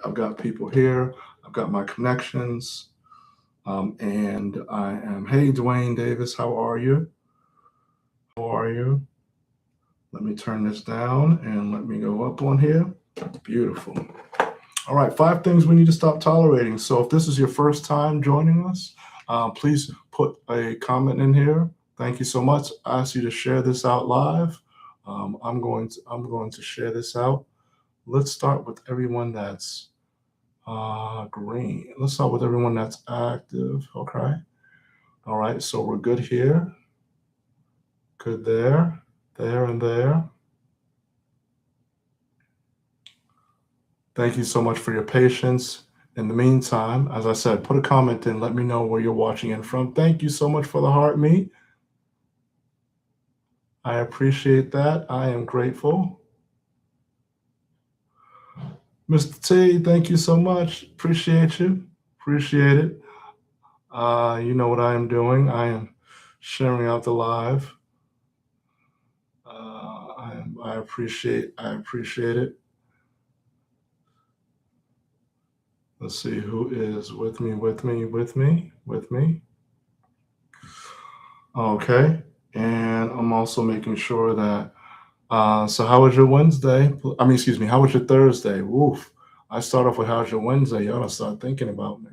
I've got people here. I've got my connections. And I am, hey, Dwayne Davis, how are you? How are you? Let me turn this down and let me go up on here. Beautiful. All right, 5 things we need to stop tolerating. So if this is your first time joining us, please put a comment in here. Thank you so much. I ask you to share this out live. I'm going to share this out. Let's start with everyone that's green. Let's start with everyone that's active. Okay. All right. So we're good here. Good there, there, and there. Thank you so much for your patience. In the meantime, as I said, put a comment in. Let me know where you're watching in from. Thank you so much for the heart meet. I appreciate that. I am grateful. Mr. T, thank you so much. Appreciate you. Appreciate it. You know what I am doing. I am sharing out the live. I appreciate it. Let's see who is with me. Okay. And I'm also making sure that, so how was your Wednesday? I mean, excuse me, how was your Thursday? Woof. I start off with how's your Wednesday? Y'all start thinking about me.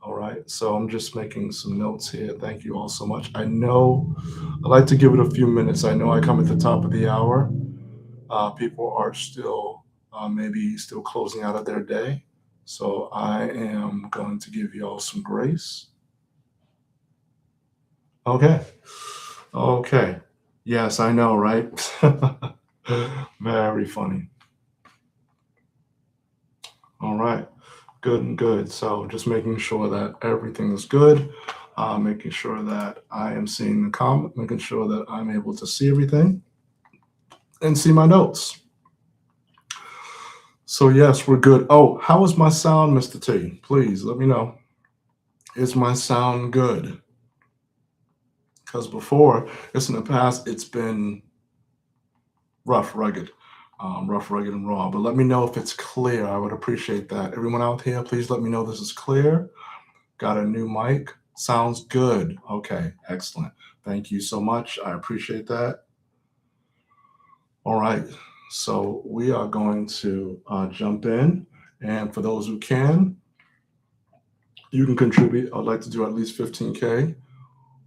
All right. So I'm just making some notes here. Thank you all so much. I know I like to give it a few minutes. I know I come at the top of the hour. People are still maybe still closing out of their day. So I am going to give you all some grace. Okay. Okay. Yes, I know, right? Very funny. All right. Good and good. So just making sure that everything is good, making sure that I am seeing the comment, making sure that I'm able to see everything and see my notes. So yes, we're good. Oh, how is my sound, Mr. T? Please let me know. Is my sound good? Because before, it's in the past, it's been rough, rugged. Rough, rugged, and raw. But let me know if it's clear. I would appreciate that. Everyone out here, please let me know this is clear. Got a new mic. Sounds good. Okay, excellent. Thank you so much. I appreciate that. All right. So we are going to jump in. And for those who can, you can contribute. I'd like to do at least 15K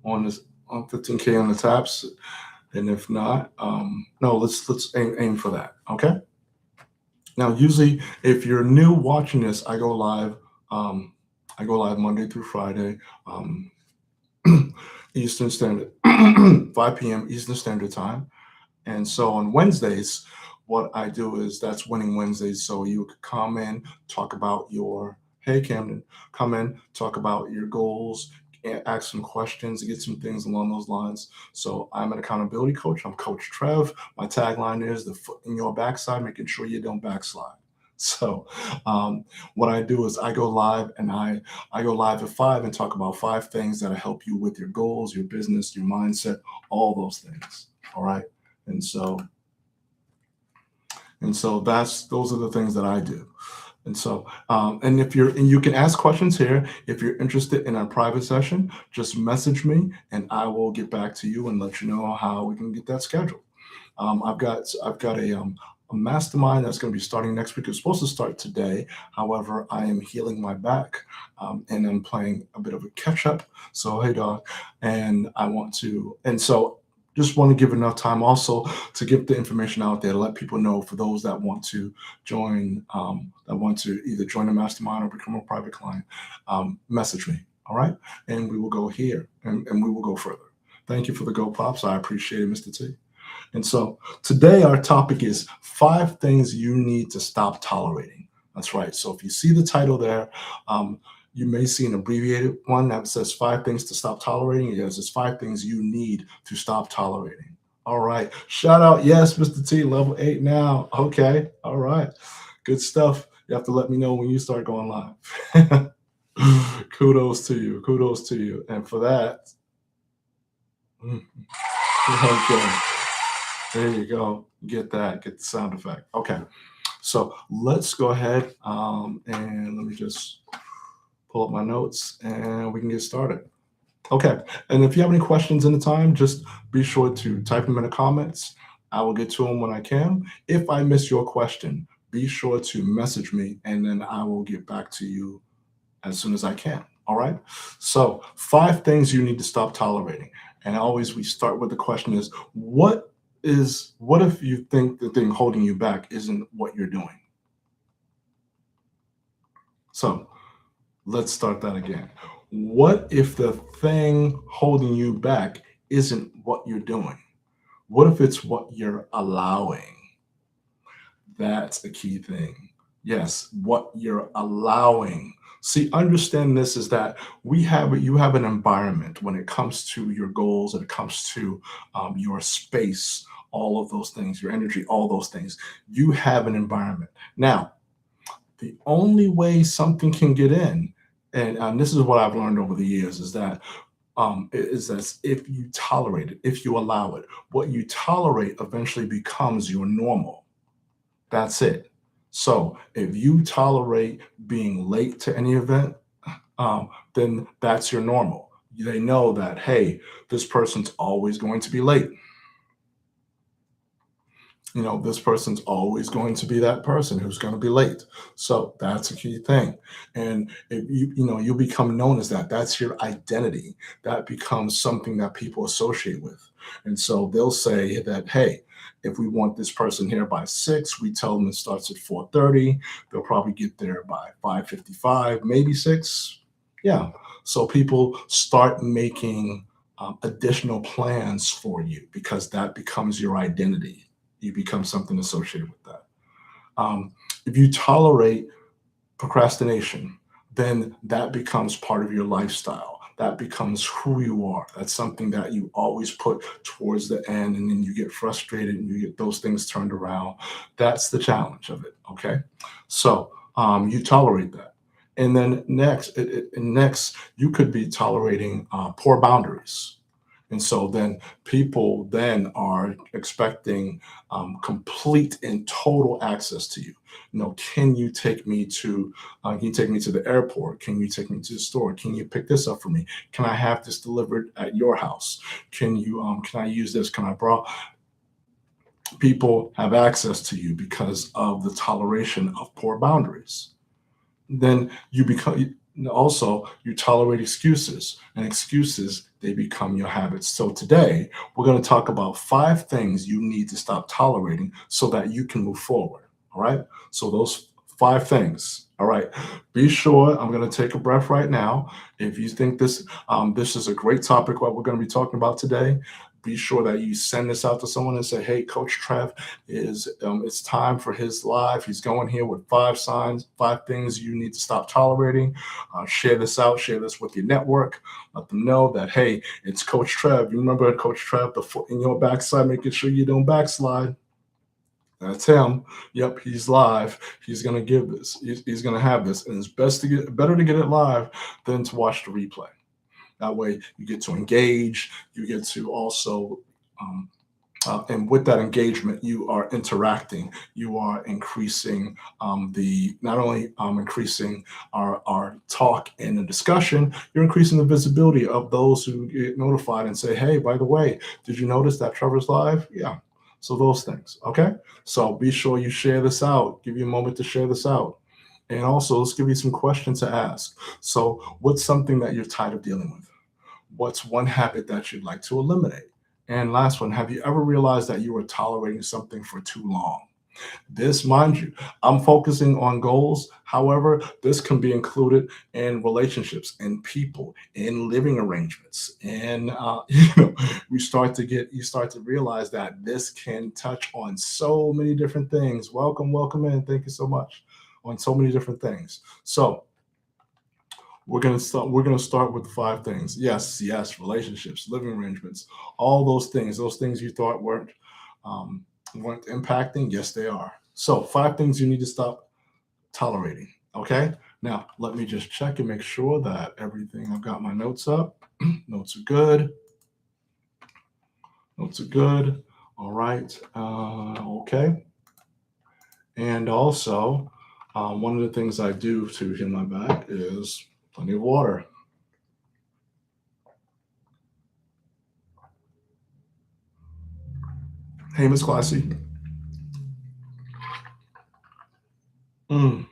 on this, on 15K on the taps. And if not, no, let's aim for that. Okay. Now, usually, if you're new watching this, I go live. I go live Monday through Friday, um, Eastern Standard, 5 p.m. Eastern Standard Time. And so on Wednesdays, what I do is that's Winning Wednesdays. So you could come in, talk about your, hey, Camden, come in, talk about your goals, ask some questions, get some things along those lines. So I'm an accountability coach. I'm Coach Trev. My tagline is the foot in your backside, making sure you don't backslide. So what I do is I go live and I go live at 5 and talk about 5 things that'll help you with your goals, your business, your mindset, all those things. All right. And so those are the things that I do. And so and if you're and you can ask questions here. If you're interested in a private session, just message me and I will get back to you and let you know how we can get that scheduled. I've got a mastermind that's going to be starting next week. It's supposed to start today. However, I am healing my back and I'm playing a bit of a catch up. So hey, dog, and I want to, and so just want to give enough time also to get the information out there to let people know for those that want to join, that want to either join the mastermind or become a private client. Message me, all right, and we will go here and we will go further. Thank you for the go pops. I appreciate it, Mr. T. And so today our topic is 5 things you need to stop tolerating. That's right. So if you see the title there, you may see an abbreviated one that says 5 things to stop tolerating. Yes, it's 5 things you need to stop tolerating. All right. Shout out. Yes, Mr. T, level 8 now. Okay. All right. Good stuff. You have to let me know when you start going live. Kudos to you. Kudos to you. And for that, okay. There you go. Get that. Get the sound effect. Okay. So let's go ahead and let me just pull up my notes and we can get started. Okay. And if you have any questions in the time, just be sure to type them in the comments. I will get to them when I can. If I miss your question, be sure to message me and then I will get back to you as soon as I can. All right. So, 5 things you need to stop tolerating. And always we start with the question is what if you think the thing holding you back isn't what you're doing? So, let's start that again. What if the thing holding you back isn't what you're doing? What if it's what you're allowing? That's the key thing. Yes, what you're allowing. See, understand this is that you have an environment when it comes to your goals, and it comes to your space, all of those things, your energy, all those things. You have an environment. Now, the only way something can get in, and this is what I've learned over the years, is that is that if you tolerate it, if you allow it, what you tolerate eventually becomes your normal. That's it. So if you tolerate being late to any event, then that's your normal. They know that, hey, this person's always going to be late. This person's always going to be that person who's going to be late. So that's a key thing. And if you become known as that, that's your identity. That becomes something that people associate with. And so they'll say that, hey, if we want this person here by 6, we tell them it starts at 4:30. They'll probably get there by 5:55, maybe 6. Yeah. So people start making additional plans for you because that becomes your identity. You become something associated with that. If you tolerate procrastination, then that becomes part of your lifestyle. That becomes who you are. That's something that you always put towards the end, and then you get frustrated and you get those things turned around. That's the challenge of it. Okay. So you tolerate that. And then next, you could be tolerating poor boundaries. And so then people then are expecting complete and total access to you. Can you take me to the airport? Can you take me to the store? Can you pick this up for me? Can I have this delivered at your house? Can I use this? Can I borrow? People have access to you because of the toleration of poor boundaries. Then you tolerate excuses, and excuses, they become your habits. So today we're going to talk about 5 things you need to stop tolerating so that you can move forward. All right, so those 5 things. All right, be sure, I'm going to take a breath right now. If you think this is a great topic, what we're going to be talking about today, be sure that you send this out to someone and say, hey, Coach Trev is it's time for his live. He's going here with 5 things you need to stop tolerating. Share this out, share this with your network. Let them know that, hey, it's Coach Trev. You remember Coach Trev, the foot in your backside, making sure you don't backslide. That's him. Yep, he's live. He's gonna give this. He's gonna have this, and it's better to get it live than to watch the replay. That way, you get to engage. You get to also and with that engagement, you are interacting. You are increasing the not only increasing our talk and the discussion. You're increasing the visibility of those who get notified and say, "Hey, by the way, did you notice that Trevor's live?" Yeah. So those things. Okay. So be sure you share this out. Give you a moment to share this out. And also, let's give you some questions to ask. So, what's something that you're tired of dealing with? What's one habit that you'd like to eliminate? And last one, have you ever realized that you were tolerating something for too long? This, mind you, I'm focusing on goals. However, this can be included in relationships, in people, in living arrangements. And, you start to realize that this can touch on so many different things. Welcome in. Thank you so much. On so many different things. So, we're gonna start with 5 things. Yes, relationships, living arrangements, all those things you thought weren't impacting. Yes, they are. So 5 things you need to stop tolerating. Okay. Now let me just check and make sure that everything, I've got my notes up. Notes are good. Notes are good. All right. Okay. And also, one of the things I do to heal my back is plenty of water. Hey, Miss Classy. Mm.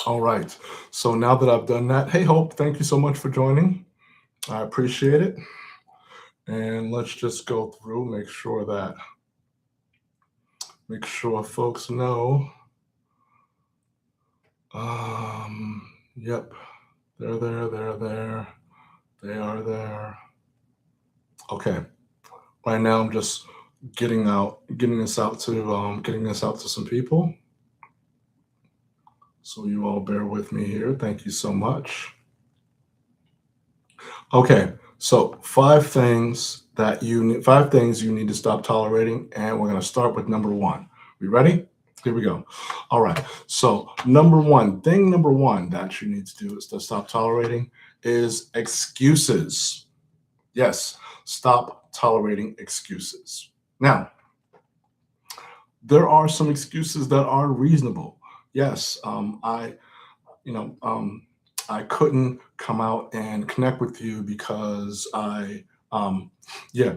All right. So now that I've done that, hey, Hope, thank you so much for joining. I appreciate it. And let's just go through, make sure folks know. Yep, they're there, they're there, they are there. Okay. Right now, I'm just getting this out to some people. So you all bear with me here. Thank you so much. Okay, so five things you need to stop tolerating, and we're gonna start with number one. We ready? Here we go. All right. So number one that you need to do is to stop tolerating is excuses. Yes, stop tolerating excuses. Now, there are some excuses that are reasonable. Yes, you know, I couldn't come out and connect with you because yeah,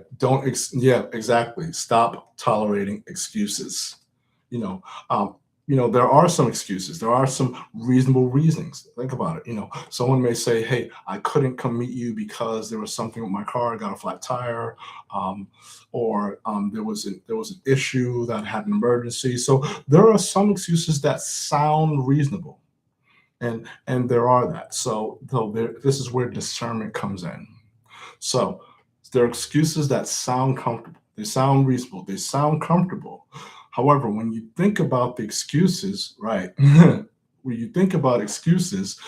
exactly. Stop tolerating excuses. You know, um, there are some excuses. There are some reasonable reasons. Think about it. Someone may say, "Hey, I couldn't come meet you because there was something with my car. I got a flat tire, um, or there was an issue that had an emergency." So there are some excuses that sound reasonable, and there are that. This is where discernment comes in. So there are excuses that sound comfortable. They sound reasonable. They sound comfortable. However, when you think about the excuses, right? When you think about excuses,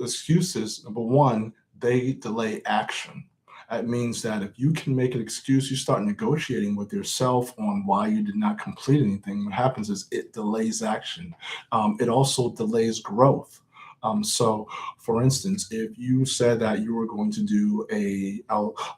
excuses, number one, they delay action. That means that if you can make an excuse, you start negotiating with yourself on why you did not complete anything. What happens is it delays action. It also delays growth. So, for instance, if you said that you were going to do a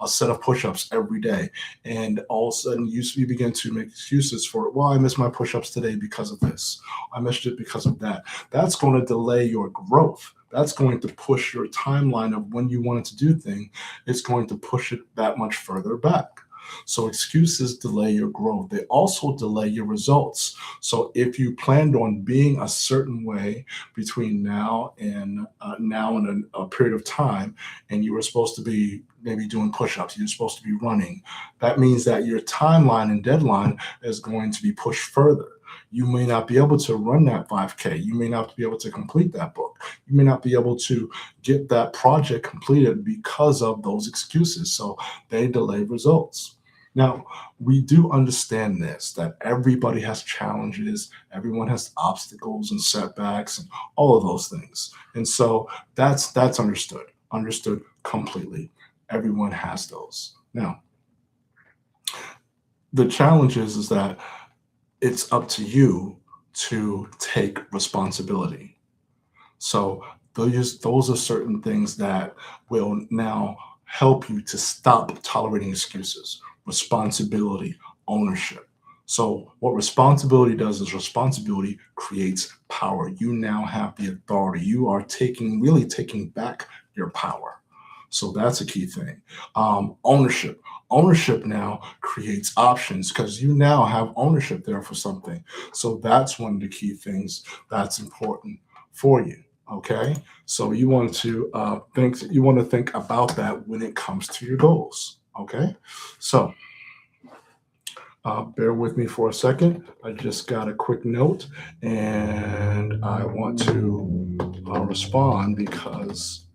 set of push-ups every day, and all of a sudden you begin to make excuses for, well, I missed my push-ups today because of this, I missed it because of that. That's going to delay your growth. That's going to push your timeline of when you wanted to do things. It's going to push it that much further back. So excuses delay your growth. They also delay your results. So if you planned on being a certain way between now and a period of time, and you were supposed to be maybe doing push-ups, you're supposed to be running, that means that your timeline and deadline is going to be pushed further. You may not be able to run that 5K. You may not be able to complete that book. You may not be able to get that project completed because of those excuses. So they delay results. Now, we do understand this, that everybody has challenges, everyone has obstacles and setbacks and all of those things. And so that's understood completely. Everyone has those. Now, the challenge is that it's up to you to take responsibility. So those are certain things that will now help you to stop tolerating excuses, responsibility, ownership. So what responsibility does is responsibility creates power. You now have the authority. You are really taking back your power. So that's a key thing. Ownership. Ownership now creates options because you now have ownership there for something. So that's one of the key things that's important for you. Okay, so you want to think about that when it comes to your goals. Okay, so bear with me for a second. I just got a quick note, and I want to respond because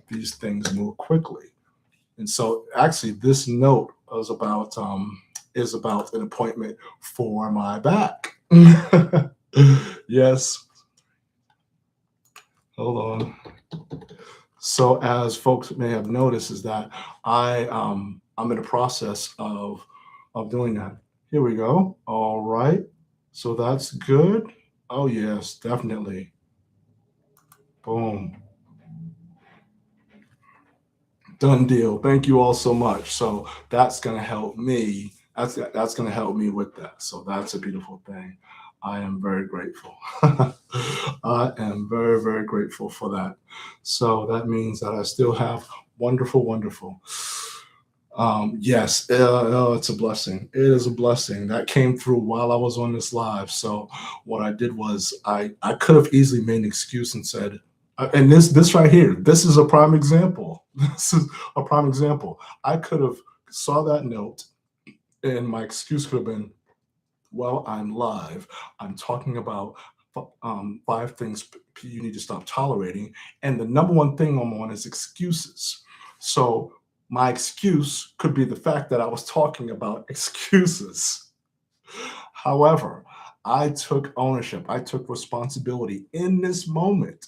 these things move quickly. And so, actually, this note is about an appointment for my back. Yes, hold on. So, as folks may have noticed, is that I'm in the process of doing that. Here we go. All right. So that's good. Oh yes, definitely. Boom. Done deal. Thank you all so much. So that's gonna help me That's going to help me with that. So that's a beautiful thing. I am very grateful. I am very, very grateful for that. So that means that I still have wonderful, wonderful. Yes, it's a blessing. It is a blessing that came through while I was on this live. So what I did was I could have easily made an excuse and said, and this right here, this is a prime example. This is a prime example. I could have saw that note, and my excuse could have been, well, I'm live. I'm talking about five things you need to stop tolerating. And the number one thing I'm on is excuses. So my excuse could be the fact that I was talking about excuses. However, I took ownership, I took responsibility in this moment,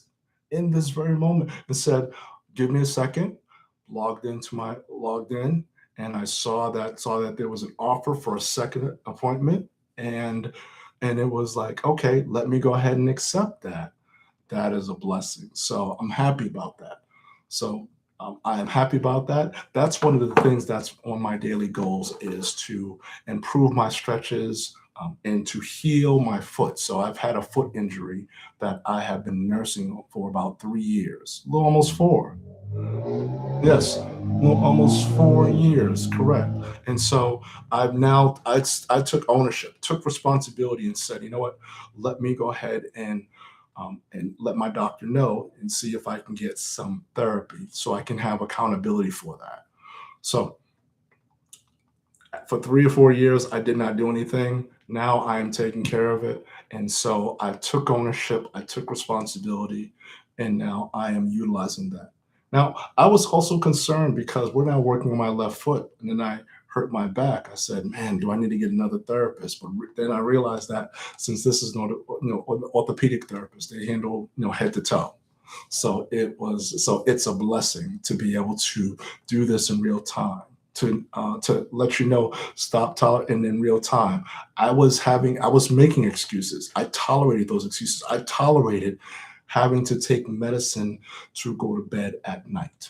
in this very moment, and said, give me a second, logged in, and I saw that there was an offer for a second appointment, and it was like, okay, let me go ahead and accept that. That is a blessing. So I'm happy about that. So I am happy about that. That's one of the things that's on my daily goals is to improve my stretches and to heal my foot. So I've had a foot injury that I have been nursing for about 3 years, a little almost four. Yes, well, almost 4 years, correct. And so I took ownership, took responsibility, and said, you know what, let me go ahead and let my doctor know and see if I can get some therapy so I can have accountability for that. So for 3 or 4 years, I did not do anything. Now I am taking care of it. And so I took ownership, I took responsibility, and now I am utilizing that. Now, I was also concerned because we're now working on my left foot, and then I hurt my back. I said, man, do I need to get another therapist? But then I realized that since this is not, an orthopedic therapist, they handle, head to toe. So it's a blessing to be able to do this in real time to let you know stop tolerating in real time. I was making excuses. I tolerated those excuses. I tolerated having to take medicine to go to bed at night.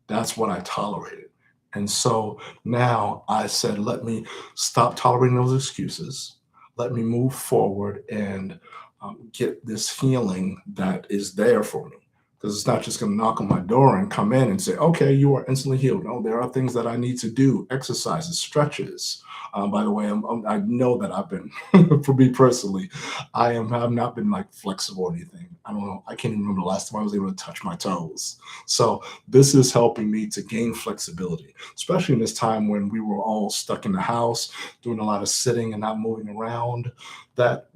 That's what I tolerated. And so now I said, let me stop tolerating those excuses. Let me move forward and get this healing that is there for me. Because it's not just going to knock on my door and come in and say, okay, you are instantly healed. No, there are things that I need to do, exercises, stretches. By the way, I know that I've been, for me personally, have not been like flexible or anything. I don't know. I can't even remember the last time I was able to touch my toes. So this is helping me to gain flexibility, especially in this time when we were all stuck in the house, doing a lot of sitting and not moving around. That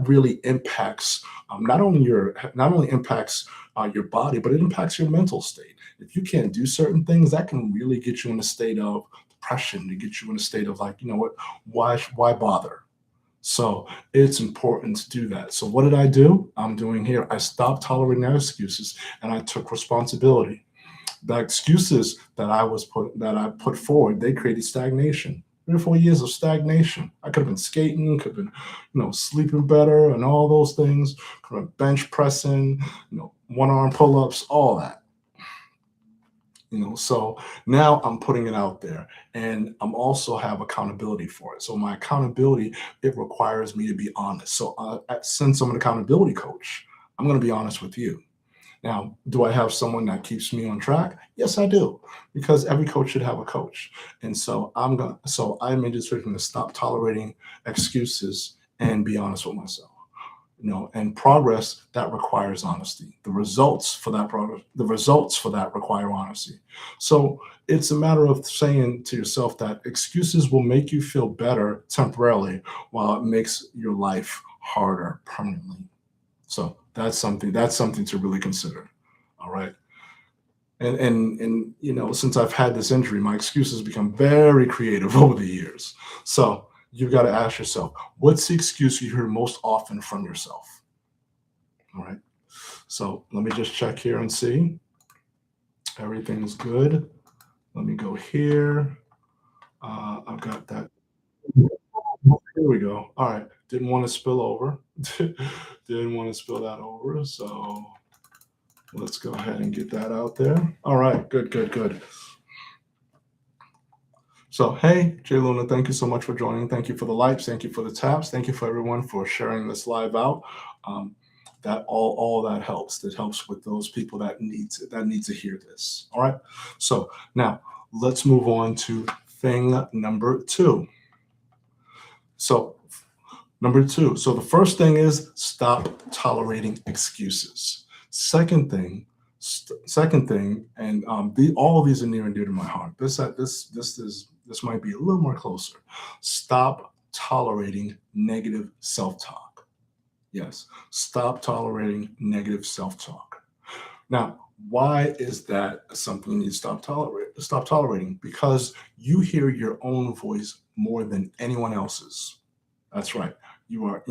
really impacts not only impacts your body, but it impacts your mental state. If you can't do certain things, that can really get you in a state of depression, to get you in a state of like, you know what, why bother? So it's important to do that. So what did I do? I'm doing here. I stopped tolerating their excuses and I took responsibility. The excuses that I put forward, they created stagnation. 3 or 4 years of stagnation. I could have been skating, could have been, sleeping better and all those things, could have been bench pressing, one arm pull-ups, all that. So now I'm putting it out there and I'm also have accountability for it. So my accountability, it requires me to be honest. So since I'm an accountability coach, I'm going to be honest with you. Now, do I have someone that keeps me on track? Yes, I do, because every coach should have a coach. And so I'm in this to stop tolerating excuses and be honest with myself. And progress that requires honesty. The results for that require honesty. So it's a matter of saying to yourself that excuses will make you feel better temporarily while it makes your life harder permanently. So that's something to really consider. All right. And since I've had this injury, my excuses become very creative over the years. So you've got to ask yourself, what's the excuse you hear most often from yourself? All right. So let me just check here and see. Everything's good. Let me go here. I've got that. Here we go. All right. Didn't want to spill over. Didn't want to spill that over. So let's go ahead and get that out there. All right. Good, good, good. So, hey, Jay Luna, thank you so much for joining. Thank you for the likes. Thank you for the taps. Thank you for everyone for sharing this live out. Um, that all that helps. That helps with those people that need to hear this. All right. So now let's move on to thing number two. So number two. So the first thing is stop tolerating excuses. Second thing, second thing, and all of these are near and dear to my heart. This might be a little more closer. Stop tolerating negative self-talk. Yes, stop tolerating negative self-talk. Now, why is that something you need to stop tolerating? Because you hear your own voice more than anyone else's. That's right. You're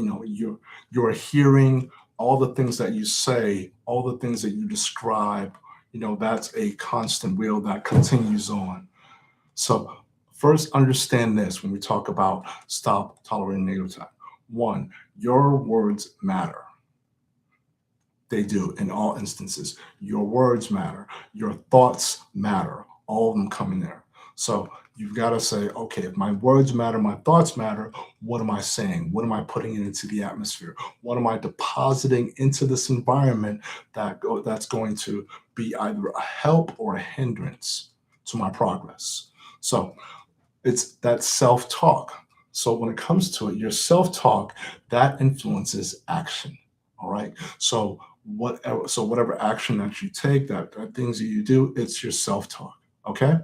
hearing all the things that you say, all the things that you describe. That's a constant wheel that continues on. So first understand this when we talk about stop tolerating negative time. One, your words matter. They do in all instances. Your words matter. Your thoughts matter. All of them come in there. So you've got to say, okay, if my words matter, my thoughts matter, what am I saying? What am I putting into the atmosphere? What am I depositing into this environment that's going to be either a help or a hindrance to my progress? So it's that self-talk. So when it comes to it, your self-talk that influences action. All right. So whatever action that you take, that things that you do, it's your self-talk. Okay.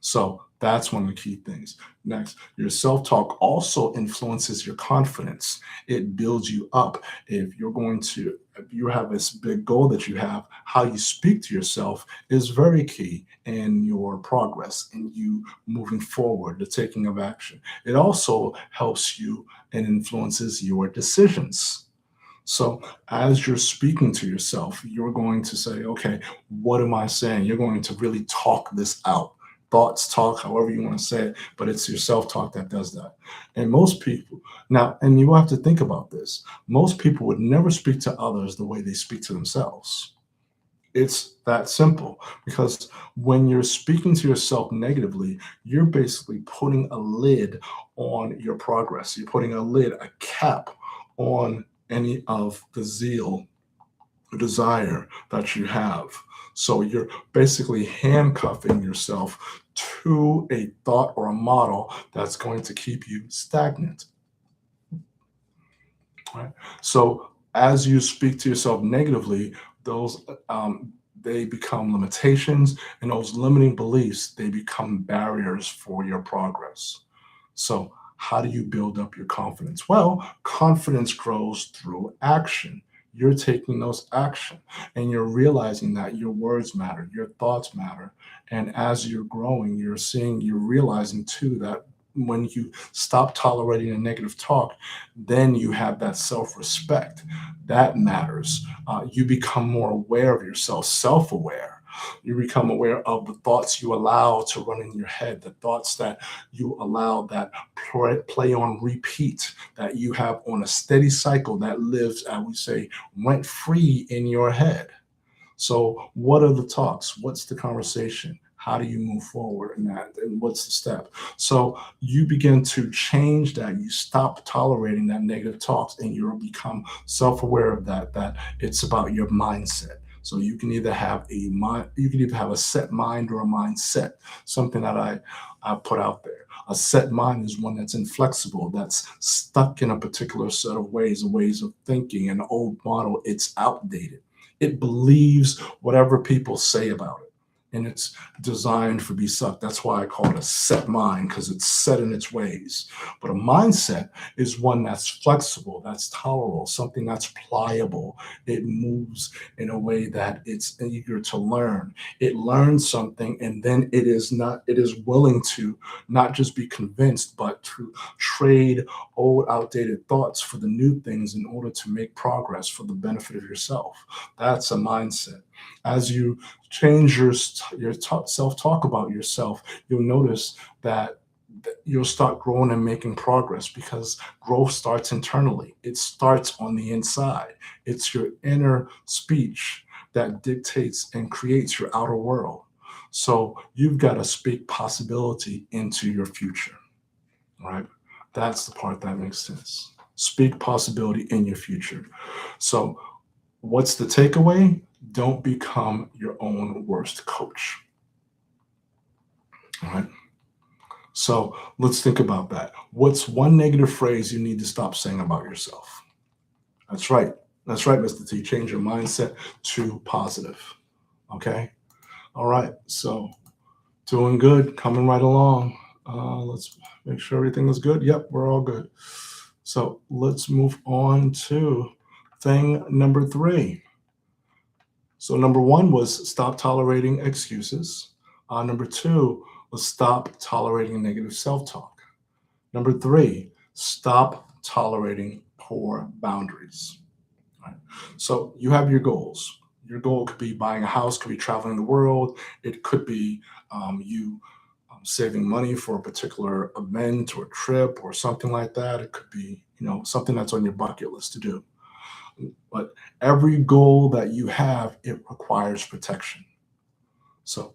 So that's one of the key things. Next, your self talk also influences your confidence. It builds you up. If you have this big goal that you have, how you speak to yourself is very key in your progress, in you moving forward, the taking of action. It also helps you and influences your decisions. So, as you're speaking to yourself, you're going to say, okay, what am I saying? You're going to really talk this out. Thoughts, talk, however you want to say it, but it's your self talk that does that. And most people, now, and you have to think about this, most people would never speak to others the way they speak to themselves. It's that simple because when you're speaking to yourself negatively, you're basically putting a lid on your progress. You're putting a lid, a cap on any of the zeal, the desire that you have. So you're basically handcuffing yourself to a thought or a model that's going to keep you stagnant. Right? So as you speak to yourself negatively, those they become limitations, and those limiting beliefs they become barriers for your progress. So how do you build up your confidence? Well, confidence grows through action. You're taking those action and you're realizing that your words matter, your thoughts matter. And as you're growing, you're realizing too that when you stop tolerating a negative talk, then you have that self respect. That matters. You become more aware of yourself, self aware. You become aware of the thoughts you allow to run in your head, the thoughts that you allow that play on repeat, that you have on a steady cycle that lives, I would say, rent free in your head. So, what are the talks? What's the conversation? How do you move forward in that? And what's the step? So, you begin to change that. You stop tolerating that negative talks and you become self aware of that it's about your mindset. So you can either have a mind, you can either have a set mind or a mindset. Something that I put out there. A set mind is one that's inflexible, that's stuck in a particular set of ways of thinking, an old model. It's outdated. It believes whatever people say about it. And it's designed for be sucked. That's why I call it a set mind, because it's set in its ways. But a mindset is one that's flexible, that's tolerable, something that's pliable. It moves in a way that it's eager to learn. It learns something and then it is willing to not just be convinced, but to trade old outdated thoughts for the new things in order to make progress for the benefit of yourself. That's a mindset. As you change your self talk about yourself, you'll notice that you'll start growing and making progress because growth starts internally. It starts on the inside. It's your inner speech that dictates and creates your outer world. So you've got to speak possibility into your future, right? That's the part that makes sense. Speak possibility in your future. So what's the takeaway? Don't become your own worst coach. All right. So let's think about that. What's one negative phrase you need to stop saying about yourself? That's right. That's right, Mr. T. Change your mindset to positive. Okay. All right. So doing good, coming right along. Let's make sure everything is good. Yep, we're all good. So let's move on to thing number 3. So number 1 was stop tolerating excuses. Number 2 was stop tolerating negative self-talk. Number 3, stop tolerating poor boundaries. Right? So you have your goals. Your goal could be buying a house, could be traveling the world. It could be you saving money for a particular event or trip or something like that. It could be, something that's on your bucket list to do. But every goal that you have, it requires protection. So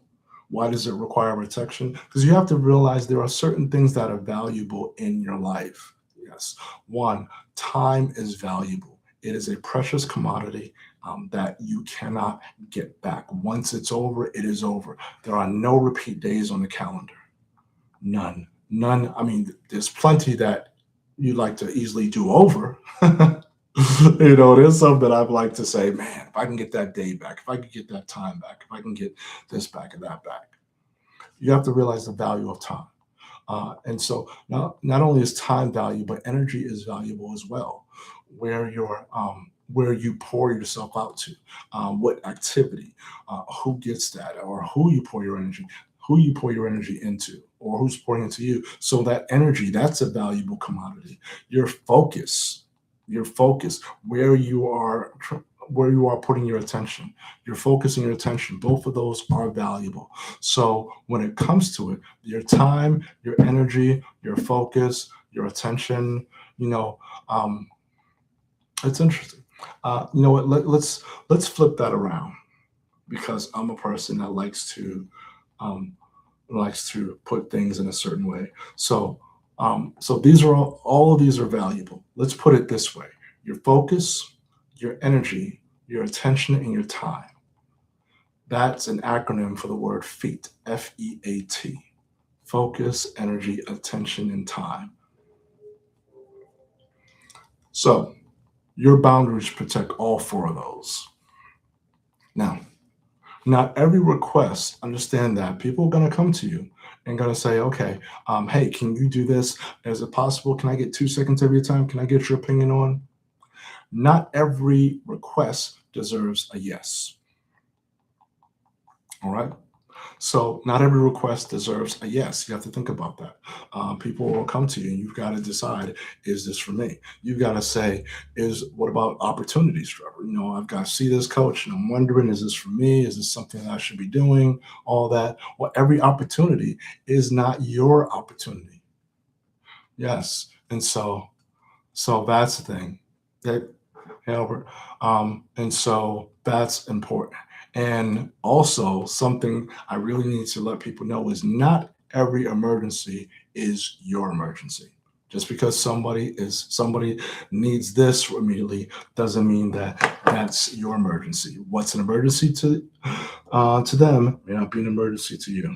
why does it require protection? Because you have to realize there are certain things that are valuable in your life. Yes. One, time is valuable. It is a precious commodity that you cannot get back. Once it's over, it is over. There are no repeat days on the calendar. None. None. I mean, there's plenty that you'd like to easily do over. There's some that I'd like to say, man, if I can get that day back, if I can get that time back, if I can get this back and that back, you have to realize the value of time. And so not only is time valuable, but energy is valuable as well. Where you pour yourself out to, what activity, who gets that, or who you pour your energy into, or who's pouring into you. So that energy, that's a valuable commodity. Your focus, where you are putting your attention, your focus and your attention, both of those are valuable. So when it comes to it, your time, your energy, your focus, your attention, um, it's interesting. You know what? Let's flip that around, because I'm a person that um, likes to put things in a certain way. So these are all of these are valuable. Let's put it this way: your focus, your energy, your attention, and your time. That's an acronym for the word FEAT. FEAT. Focus, energy, attention, and time. So your boundaries protect all 4 of those. Now, not every request, understand that people are going to come to you and going to say, okay, hey, can you do this? Is it possible? Can I get 2 seconds of your time? Can I get your opinion on? Not every request deserves a yes. All right. So not every request deserves a yes. You have to think about that. People will come to you, and you've got to decide: is this for me? You've got to say, "Is what about opportunities, Trevor? I've got to see this coach, and I'm wondering, is this for me? Is this something that I should be doing? All that." Well, every opportunity is not your opportunity. Yes, and so that's the thing. That Albert. And so that's important. And also, something I really need to let people know is not every emergency is your emergency. Just because somebody needs this immediately doesn't mean that that's your emergency. What's an emergency to them may not be an emergency to you.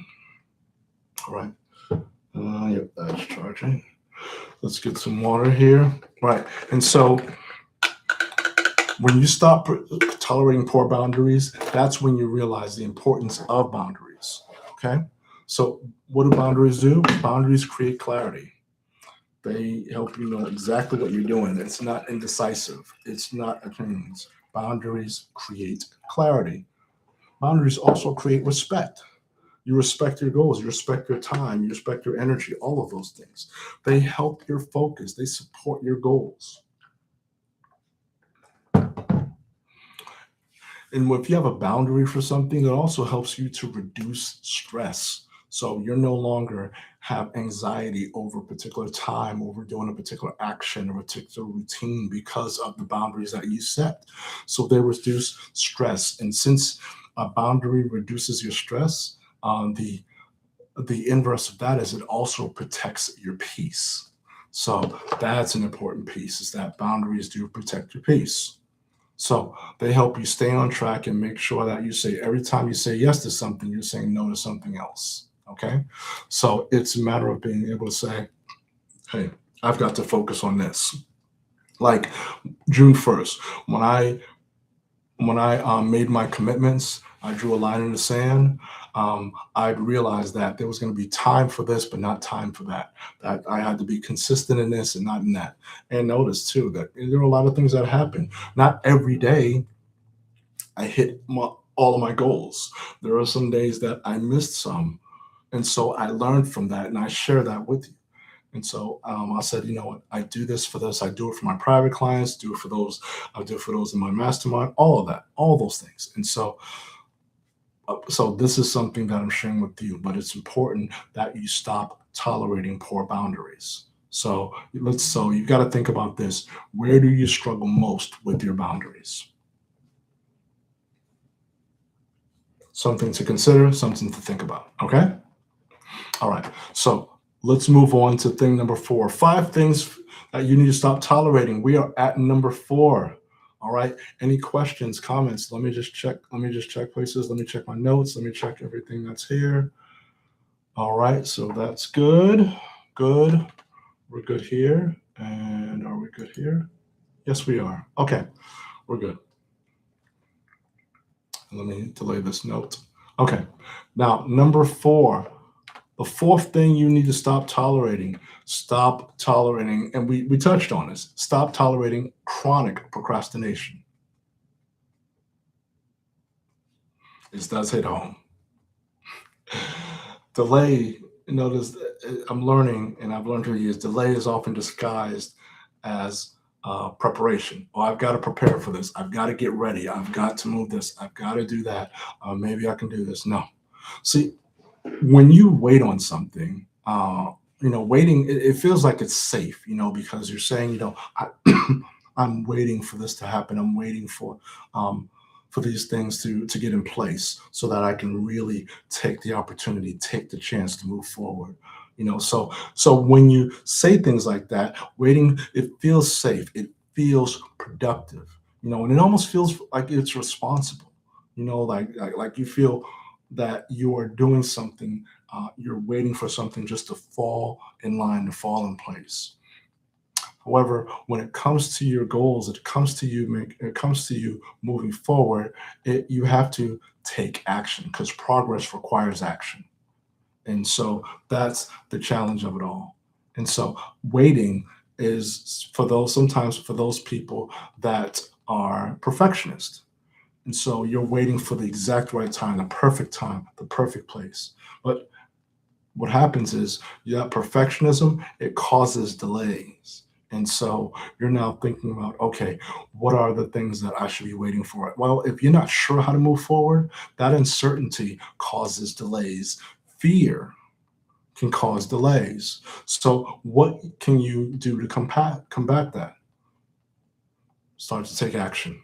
All right. Yep, that's charging. Let's get some water here. Right. And so when you stop tolerating poor boundaries, that's when you realize the importance of boundaries. Okay. So what do boundaries do? Boundaries create clarity. They help you know exactly what you're doing. It's not indecisive. It's not opinions. Boundaries create clarity. Boundaries also create respect. You respect your goals, you respect your time, you respect your energy, all of those things. They help your focus, they support your goals. And if you have a boundary for something, it also helps you to reduce stress. So you're no longer have anxiety over a particular time, over doing a particular action or a particular routine because of the boundaries that you set. So they reduce stress. And since a boundary reduces your stress, the inverse of that is it also protects your peace. So that's an important piece, is that boundaries do protect your peace. So they help you stay on track and make sure that you say every time you say yes to something, you're saying no to something else. Okay. So it's a matter of being able to say, hey, I've got to focus on this. Like June 1st, when I made my commitments, I drew a line in the sand. I realized that there was going to be time for this, but not time for that. That I had to be consistent in this and not in that. And notice too that there are a lot of things that happen. Not every day I hit all of my goals. There are some days that I missed some, and so I learned from that, and I share that with you. And so I said, you know what? I do this for this. I do it for my private clients. Do it for those. I do it for those in my mastermind. All of that, all those things. And so this is something that I'm sharing with you. But it's important that you stop tolerating poor boundaries. So you've got to think about this. Where do you struggle most with your boundaries? Something to consider, something to think about. Okay. All right. So let's move on to thing number 4. 5 things that you need to stop tolerating. We are at number 4. All right. Any questions, comments? Let me just check. Let me just check places. Let me check my notes. Let me check everything that's here. All right. So that's good. Good. We're good here. And are we good here? Yes, we are. Okay. We're good. Let me delay this note. Okay. Now, number 4. The 4th thing you need to stop tolerating, and we touched on this, stop tolerating chronic procrastination. This does hit home. Delay, notice I'm learning, and I've learned through the years, delay is often disguised as preparation. Oh, I've got to prepare for this. I've got to get ready. I've got to move this. I've got to do that. Maybe I can do this. No. See, when you wait on something, waiting, it feels like it's safe, because you're saying, I'm waiting for this to happen. I'm waiting for these things to get in place so that I can really take the opportunity, take the chance to move forward. So when you say things like that, waiting, it feels safe. It feels productive, and it almost feels like it's responsible, like you feel that you are doing something, you're waiting for something just to fall in line, to fall in place. However, when it comes to your goals, it comes to you moving forward, you have to take action because progress requires action. And so that's the challenge of it all. And so waiting is sometimes for those people that are perfectionists. And so you're waiting for the exact right time, the perfect place. But what happens is that perfectionism, it causes delays. And so you're now thinking about, okay, what are the things that I should be waiting for? Well, if you're not sure how to move forward, that uncertainty causes delays. Fear can cause delays. So what can you do to combat that? Start to take action.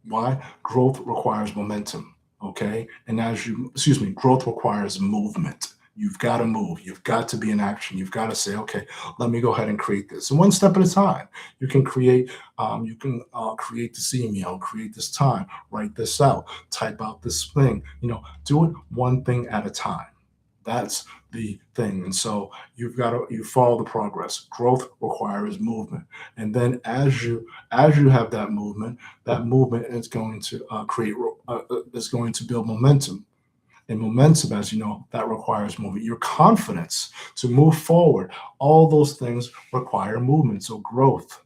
Why? Growth requires momentum. Okay. And growth requires movement. You've got to move. You've got to be in action. You've got to say, okay, let me go ahead and create this. And one step at a time, you can create. Create this email, create this time, write this out, type out this thing. Do it one thing at a time. That's the thing. And so you follow the progress. Growth requires movement. And then as you have that movement is going to is going to build momentum. And momentum, as you know, that requires movement. Your confidence to move forward, all those things require movement. So growth,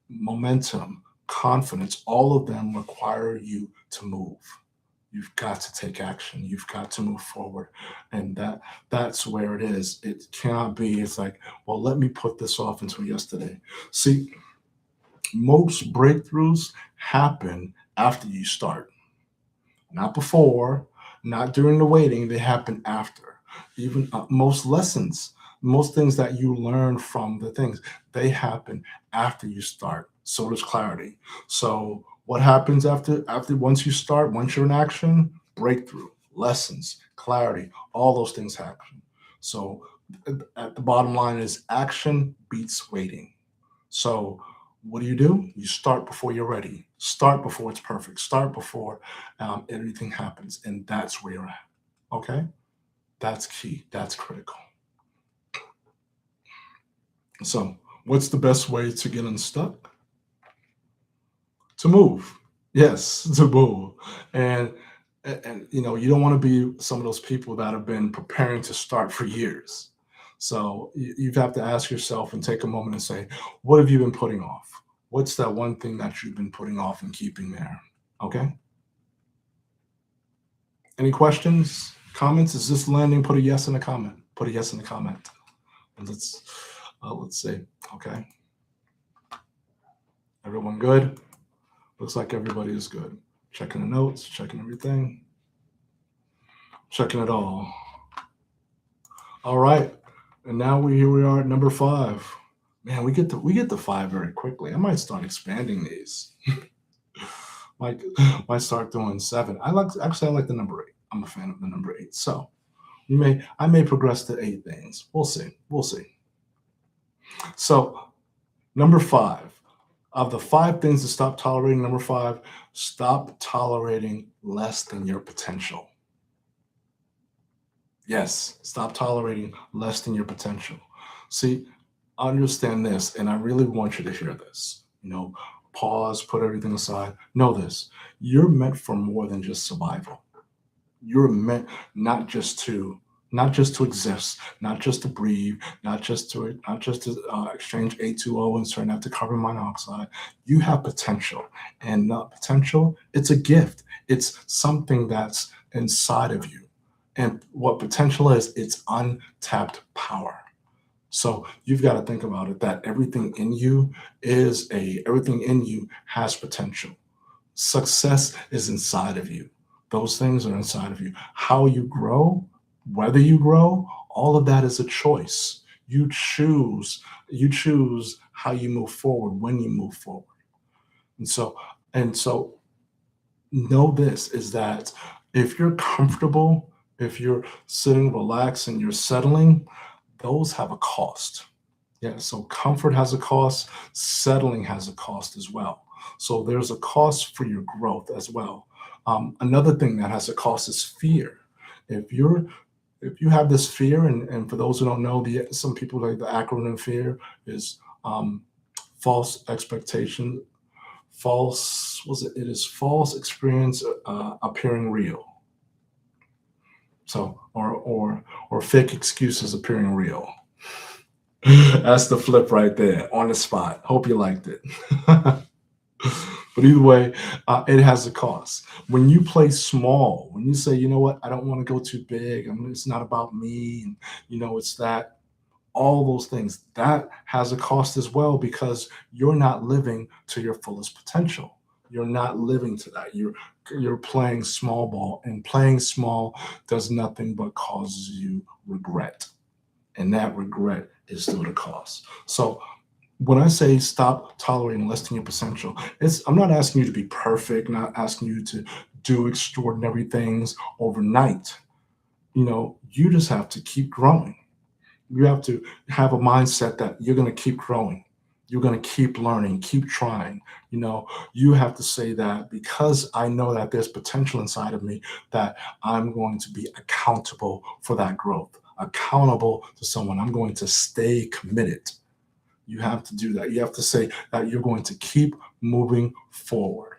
momentum, confidence, all of them require you to move. You've got to take action. You've got to move forward. And that's where it is. It cannot be, it's like, well, let me put this off until yesterday. See, most breakthroughs happen after you start, not before, not during the waiting. They happen after. Even most lessons, most things that you learn from the things, they happen after you start. So does clarity. So what happens after once you start, once you're in action? Breakthrough, lessons, clarity, all those things happen. So at the bottom line is action beats waiting. So what do? You start before you're ready. Start before it's perfect. Start before everything happens, and that's where you're at. Okay, that's key. That's critical. So, what's the best way to get unstuck? To move. Yes, to move. And and you don't want to be some of those people that have been preparing to start for years. So you have to ask yourself and take a moment and say, what have you been putting off? What's that one thing that you've been putting off and keeping there? Okay. Any questions, comments? Is this landing? Put a yes in the comment. Put a yes in the comment. And let's see. Okay. Everyone good? Looks like everybody is good. Checking the notes, checking everything, checking it all. All right. And now here we are at number 5. Man, we get to 5 very quickly. I might start expanding these. might start doing 7. I like the number 8. I'm a fan of the number 8. So I may progress to 8 things. We'll see. We'll see. So number 5. Of the 5 things to stop tolerating, number 5, stop tolerating less than your potential. Yes, stop tolerating less than your potential. See, understand this, and I really want you to hear this. Pause, put everything aside. Know this: you're meant for more than just survival. You're meant not just to exist, not just to breathe, not just to exchange A2O and turn out to carbon monoxide. You have potential, and potential, it's a gift. It's something that's inside of you. And what potential is, it's untapped power. So you've got to think about it that everything in you has potential. Success is inside of you. Those things are inside of you. How you grow, whether you grow, all of that is a choice. You choose how you move forward when you move forward. And so know this is that if you're comfortable, if you're sitting relaxed and you're settling, those have a cost. Yeah, so comfort has a cost, settling has a cost as well. So there's a cost for your growth as well. Another thing that has a cost is fear. If you're if you have this fear, and for those who don't know, some people like the acronym fear is false expectation, false was it? It is false experience appearing real. So or fake excuses appearing real. That's the flip right there on the spot. Hope you liked it. But either way, it has a cost. When you play small, when you say, you know what, I don't want to go too big. It's not about me, and it's that all those things that has a cost as well because you're not living to your fullest potential. You're not living to that. You're playing small ball, and playing small does nothing but causes you regret, and that regret is still the cost. So when I say stop tolerating less than your potential, I'm not asking you to be perfect, not asking you to do extraordinary things overnight. You just have to keep growing. You have to have a mindset that you're going to keep growing. You're going to keep learning, keep trying. You have to say that because I know that there's potential inside of me, that I'm going to be accountable for that growth, accountable to someone. I'm going to stay committed. You have to do that. You have to say that you're going to keep moving forward.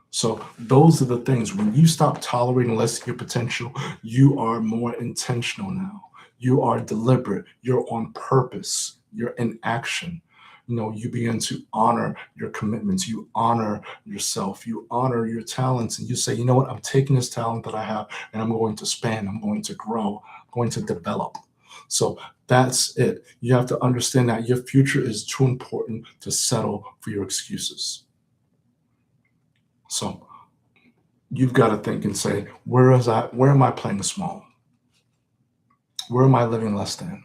So those are the things. When you stop tolerating less than your potential, you are more intentional now. You are deliberate. You're on purpose. You're in action. You begin to honor your commitments. You honor yourself. You honor your talents. And you say, you know what? I'm taking this talent that I have and I'm going to expand. I'm going to grow. I'm going to develop. So that's it. You have to understand that your future is too important to settle for your excuses. So you've got to think and say, where am I playing small? Where am I living less than?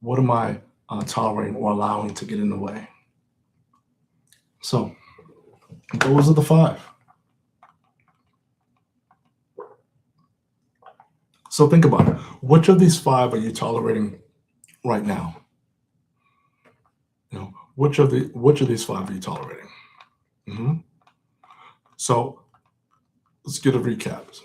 What am I tolerating or allowing to get in the way? So those are the 5. So think about it. Which of these five are you tolerating right now? Which of these five are you tolerating? hmm So let's get a recap.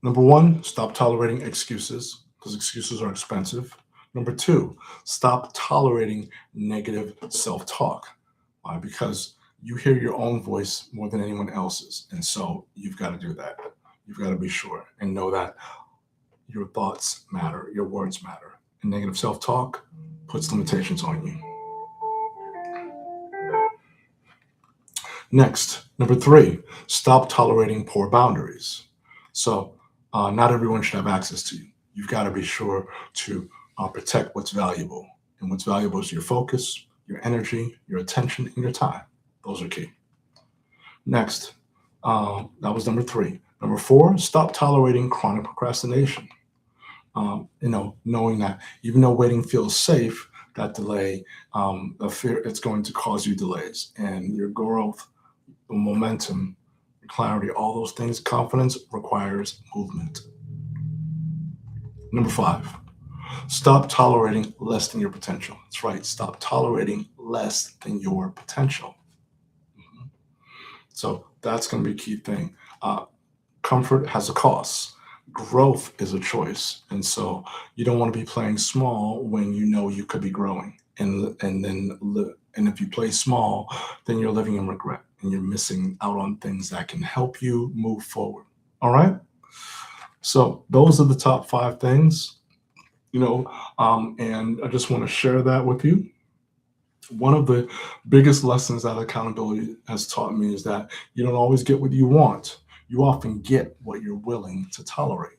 Number one, stop tolerating excuses because excuses are expensive. Number two, stop tolerating negative self talk. Why? Because you hear your own voice more than anyone else's. And so you've got to do that. You've got to be sure and know that your thoughts matter, your words matter. And negative self talk puts limitations on you. Next, number three, stop tolerating poor boundaries. So, not everyone should have access to you. You've got to be sure to protect what's valuable. And what's valuable is your focus, your energy, your attention, and your time. Those are key. Next, that was number three. Number four, stop tolerating chronic procrastination. Knowing that even though waiting feels safe, that delay, the fear, it's going to cause you delays and your growth, momentum, clarity, all those things. Confidence requires movement. Number five, stop tolerating less than your potential. That's right. Stop tolerating less than your potential. Mhm. So that's going to be a key thing. Comfort has a cost. Growth is a choice, and so you don't want to be playing small when you know you could be growing. And if you play small, then you're living in regret and you're missing out on things that can help you move forward. All right. So those are the top five things, and I just want to share that with you. One of the biggest lessons that accountability has taught me is that you don't always get what you want. You often get what you're willing to tolerate.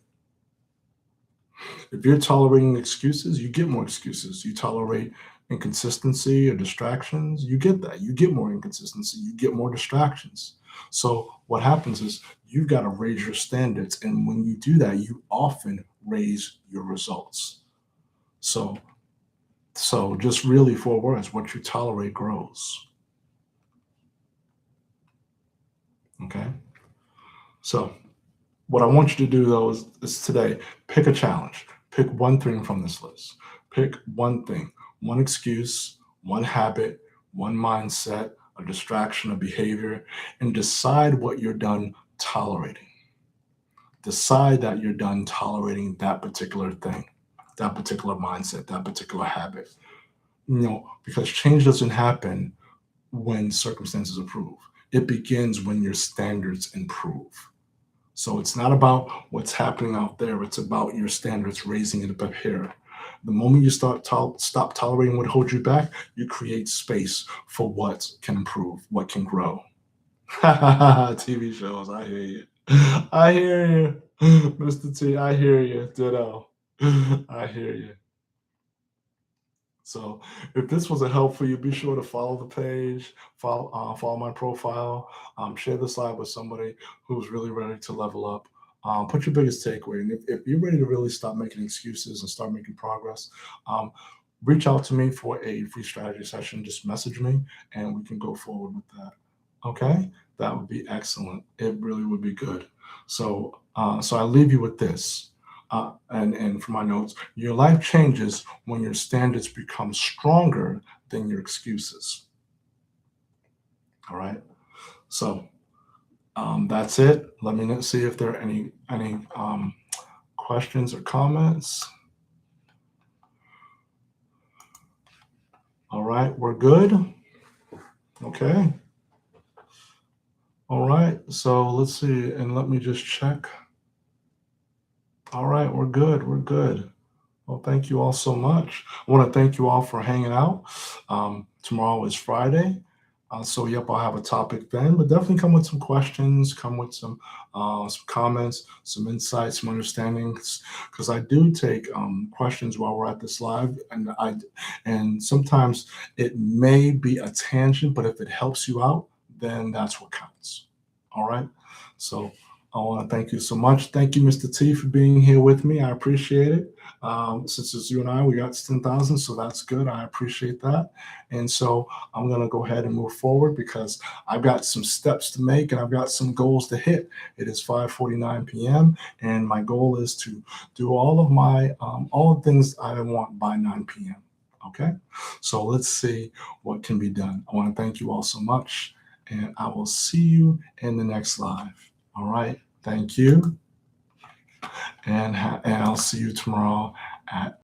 If you're tolerating excuses, you get more excuses. You tolerate inconsistency or distractions, you get that. You get more inconsistency, you get more distractions. So what happens is you've got to raise your standards. And when you do that, you often raise your results. So so just really four words, what you tolerate grows. Okay. So what I want you to do though is today pick a challenge. Pick one thing from this list. Pick one thing, one excuse, one habit, one mindset, a distraction, a behavior, and decide what you're done tolerating. Decide that you're done tolerating that particular thing, that particular mindset, that particular habit. Because change doesn't happen when circumstances improve. It begins when your standards improve. So it's not about what's happening out there. It's about your standards, raising it up here. The moment you stop tolerating what holds you back, you create space for what can improve, what can grow. TV shows, I hear you. I hear you, Mr. T. I hear you. Ditto. I hear you. So if this was a help for you, be sure to follow the page, follow my profile, share this live with somebody who's really ready to level up. Put your biggest takeaway. And if you're ready to really stop making excuses and start making progress, reach out to me for a free strategy session. Just message me and we can go forward with that. Okay? That would be excellent. It really would be good. So I leave you with this. And for my notes, your life changes when your standards become stronger than your excuses. All right. So that's it. Let me see if there are any questions or comments. All right, we're good. Okay. All right. So let's see, and let me just check. All right, we're good. We're good. Well, thank you all so much. I want to thank you all for hanging out. Tomorrow is Friday. So, yep, I'll have a topic then, but definitely come with some questions, come with some comments, some insights, some understandings, because I do take questions while we're at this live, and sometimes it may be a tangent, but if it helps you out, then that's what counts. All right. So, I want to thank you so much. Thank you, Mr. T, for being here with me. I appreciate it. Since it's you and I, we got 10,000, so that's good. I appreciate that. And so I'm going to go ahead and move forward because I've got some steps to make and I've got some goals to hit. It is 5:49 p.m. and my goal is to do all of my all the things I want by 9 p.m. Okay, so let's see what can be done. I want to thank you all so much, and I will see you in the next live. All right. Thank you. And I'll see you tomorrow at